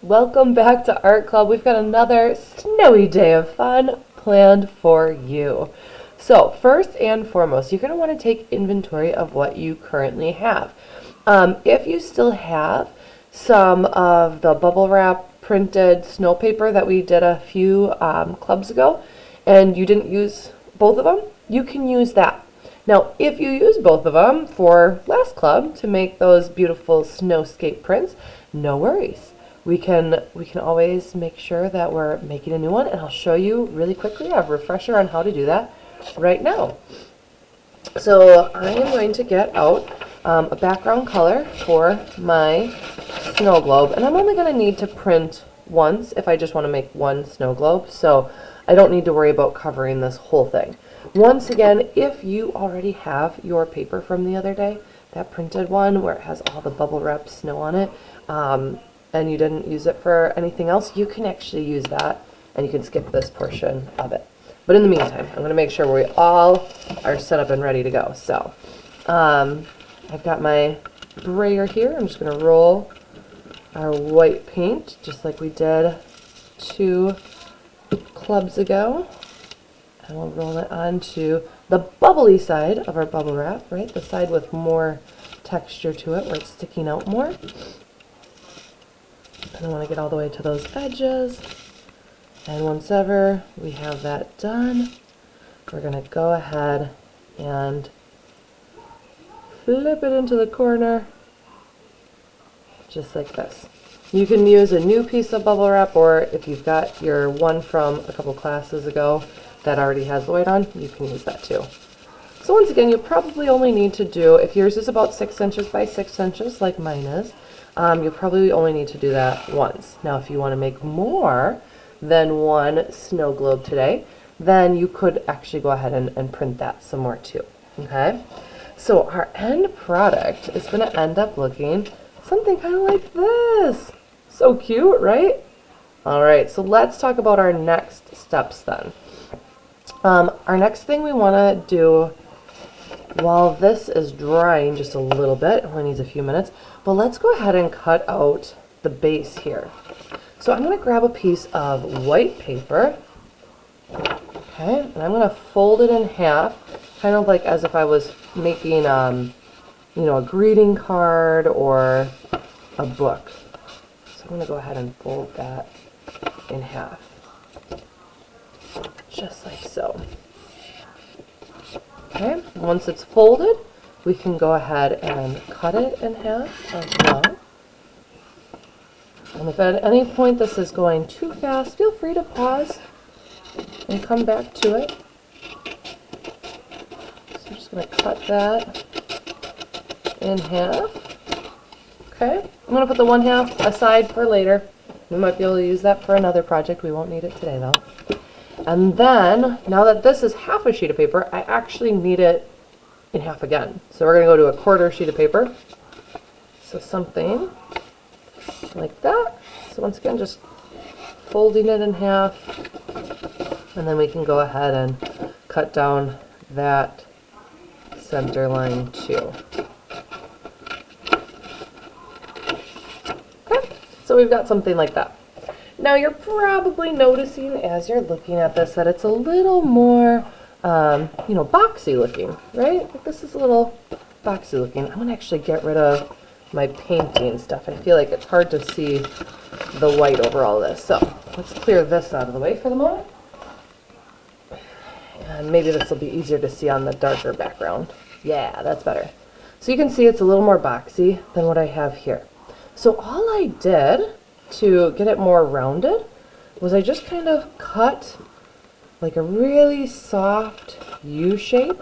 Welcome back to Art Club. We've got another snowy day of fun planned for you. So first and foremost, you're going to want to take inventory of what you currently have. If you still have some of the bubble wrap printed snow paper that we did a few clubs ago, and you didn't use both of them, you can use that. Now, if you use both of them for last club to make those beautiful snowscape prints, no worries. We can always make sure that we're making a new one, and I'll show you really quickly a refresher on how to do that right now. So I am going to get out a background color for my snow globe, and I'm only going to need to print once if I just want to make one snow globe, so I don't need to worry about covering this whole thing. Once again, if you already have your paper from the other day, that printed one where it has all the bubble wrap snow on it, and you didn't use it for anything else, you can actually use that and you can skip this portion of it. But in the meantime, I'm going to make sure we all are set up and ready to go. So I've got my brayer here. I'm just going to roll our white paint just like we did 2 clubs ago. And we'll roll it onto the bubbly side of our bubble wrap, right? The side with more texture to it where it's sticking out more. And I want to get all the way to those edges. And once ever we have that done, we're going to go ahead and flip it into the corner, just like this. You can use a new piece of bubble wrap, or if you've got your one from a couple classes ago that already has the white on, you can use that too. So once again, you probably only need to do, if yours is about 6 inches by 6 inches like mine is, you'll probably only need to do that once. Now if you want to make more than one snow globe today, then you could actually go ahead and print that some more too. Okay? So our end product is going to end up looking something kind of like this. So cute, right? Alright, so let's talk about our next steps then. Our next thing we want to do while this is drying just a little bit, it only needs a few minutes, but let's go ahead and cut out the base here. So I'm going to grab a piece of white paper, okay, and I'm going to fold it in half, kind of like as if I was making, you know, a greeting card or a book. So I'm going to go ahead and fold that in half, just like so. Okay, once it's folded, we can go ahead and cut it in half as well. And if at any point this is going too fast, feel free to pause and come back to it. So I'm just going to cut that in half. Okay, I'm going to put the 1/2 aside for later. We might be able to use that for another project. We won't need it today though. And then, now that this is half a sheet of paper, I actually need it in half again. So we're going to go to a 1/4 sheet of paper. So something like that. So once again, just folding it in half. And then we can go ahead and cut down that center line too. Okay, so we've got something like that. Now you're probably noticing as you're looking at this that it's a little more, you know, boxy looking, right? Like this is a little boxy looking. I'm going to actually get rid of my painting stuff. I feel like it's hard to see the white over all this. So let's clear this out of the way for the moment. And maybe this will be easier to see on the darker background. Yeah, that's better. So you can see it's a little more boxy than what I have here. So all I did to get it more rounded was I just kind of cut like a really soft U shape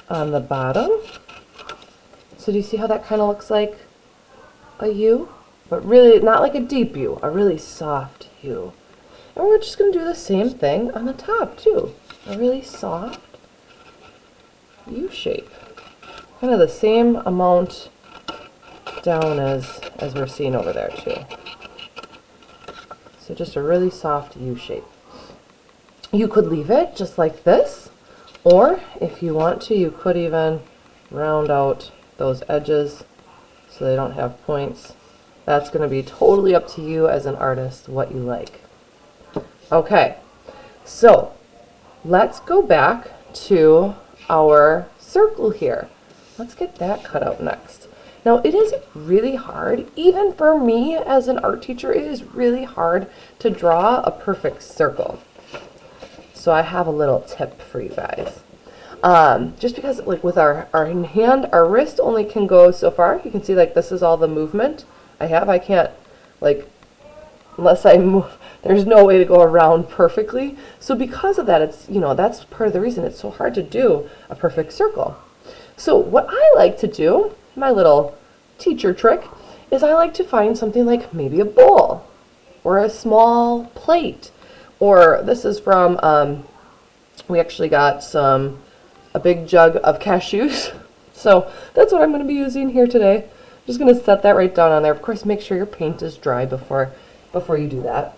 on the bottom. So do you see how that kind of looks like a U? But really not like a deep U, a really soft U. And we're just going to do the same thing on the top too. A really soft U shape. Kind of the same amount down as we're seeing over there too. So just a really soft U shape. You could leave it just like this, or if you want to, you could even round out those edges so they don't have points That's going to be totally up to you as an artist what you like. Okay, so let's go back to our circle here. Let's get that cut out next. Now it is really hard, even for me as an art teacher, it is really hard to draw a perfect circle. So I have a little tip for you guys. Just because like with our hand, our wrist only can go so far. You can see like this is all the movement I have. I can't like, unless I move, there's no way to go around perfectly. So because of that, it's, you know, that's part of the reason it's so hard to do a perfect circle. So what I like to do, my little teacher trick, is I like to find something like maybe a bowl or a small plate. Or this is from, we actually got a big jug of cashews. So that's what I'm going to be using here today. I'm just going to set that right down on there. Of course, make sure your paint is dry before you do that.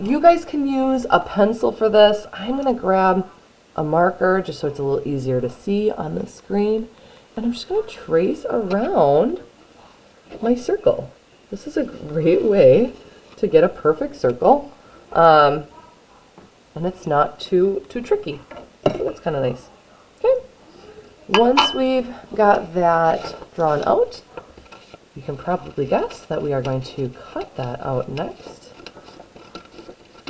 You guys can use a pencil for this. I'm going to grab a marker just so it's a little easier to see on the screen. And I'm just going to trace around my circle. This is a great way to get a perfect circle. And it's not too tricky. So that's kind of nice. Okay. Once we've got that drawn out, you can probably guess that we are going to cut that out next.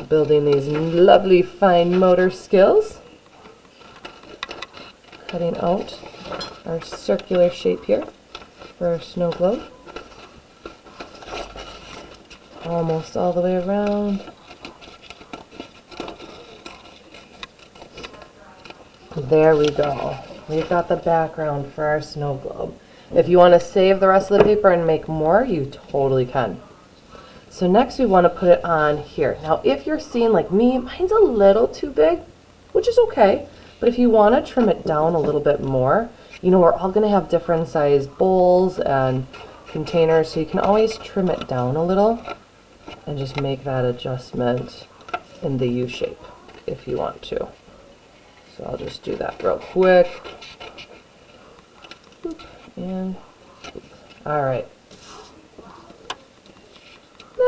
Building these lovely fine motor skills. Cutting out our circular shape here for our snow globe. Almost all the way around. There we go. We've got the background for our snow globe. If you want to save the rest of the paper and make more, you totally can. So next we want to put it on here. Now if you're seeing like me, mine's a little too big, which is okay. But if you want to trim it down a little bit more, you know, we're all going to have different size bowls and containers, so you can always trim it down a little and just make that adjustment in the U shape if you want to. So I'll just do that real quick. And all right.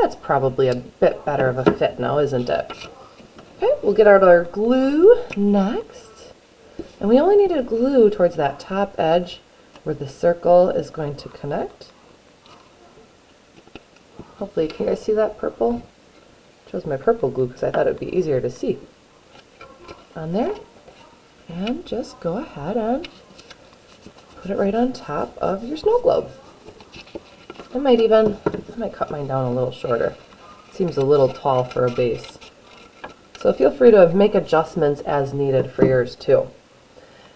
That's probably a bit better of a fit now, isn't it? Okay, we'll get out our glue next. And we only need to glue towards that top edge where the circle is going to connect. Hopefully, can you guys see that purple? I chose my purple glue because I thought it would be easier to see. On there. And just go ahead and put it right on top of your snow globe. I might cut mine down a little shorter. It seems a little tall for a base. So feel free to make adjustments as needed for yours too.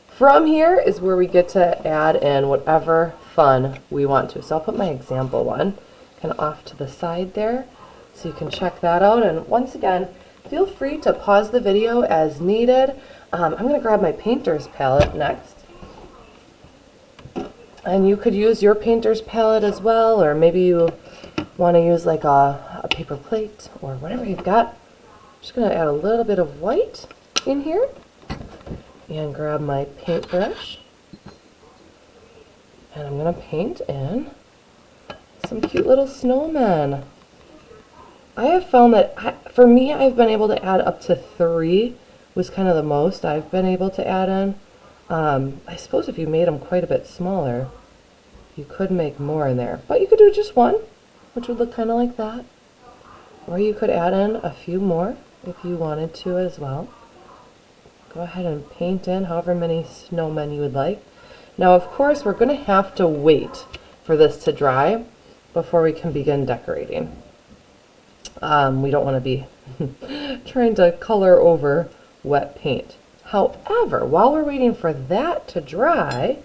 From here is where we get to add in whatever fun we want to. So I'll put my example one kind of off to the side there so you can check that out. And once again, feel free to pause the video as needed. I'm going to grab my painter's palette next. And you could use your painter's palette as well, or maybe you want to use like a paper plate or whatever you've got. I'm just going to add a little bit of white in here. And grab my paintbrush, and I'm going to paint in some cute little snowmen. I have found that, for me, I've been able to add up to 3, was kind of the most I've been able to add in. I suppose if you made them quite a bit smaller, you could make more in there. But you could do just 1, which would look kind of like that. Or you could add in a few more if you wanted to as well. Go ahead and paint in however many snowmen you would like. Now, of course, we're going to have to wait for this to dry before we can begin decorating. We don't want to be trying to color over wet paint. However, while we're waiting for that to dry,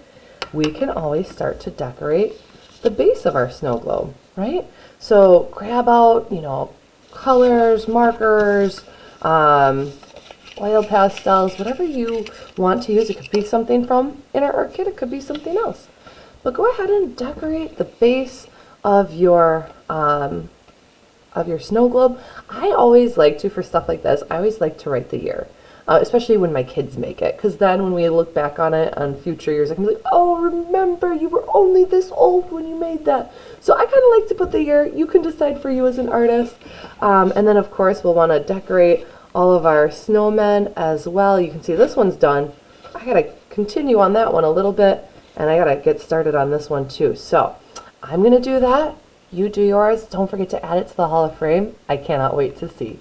we can always start to decorate the base of our snow globe, right? So grab out, you know, colors, markers, oil pastels, whatever you want to use. It could be something from Inner Art Kit, it could be something else. But go ahead and decorate the base of your snow globe. I always like to, for stuff like this, I always like to write the year. especially when my kids make it, because then when we look back on it on future years, I can be like, oh, remember, you were only this old when you made that. So I kind of like to put the year. You can decide for you as an artist. And then, of course, we'll want to decorate all of our snowmen as well. You can see this one's done. I got to continue on that one a little bit, and I got to get started on this one too. So I'm going to do that. You do yours. Don't forget to add it to the Hall of Fame. I cannot wait to see.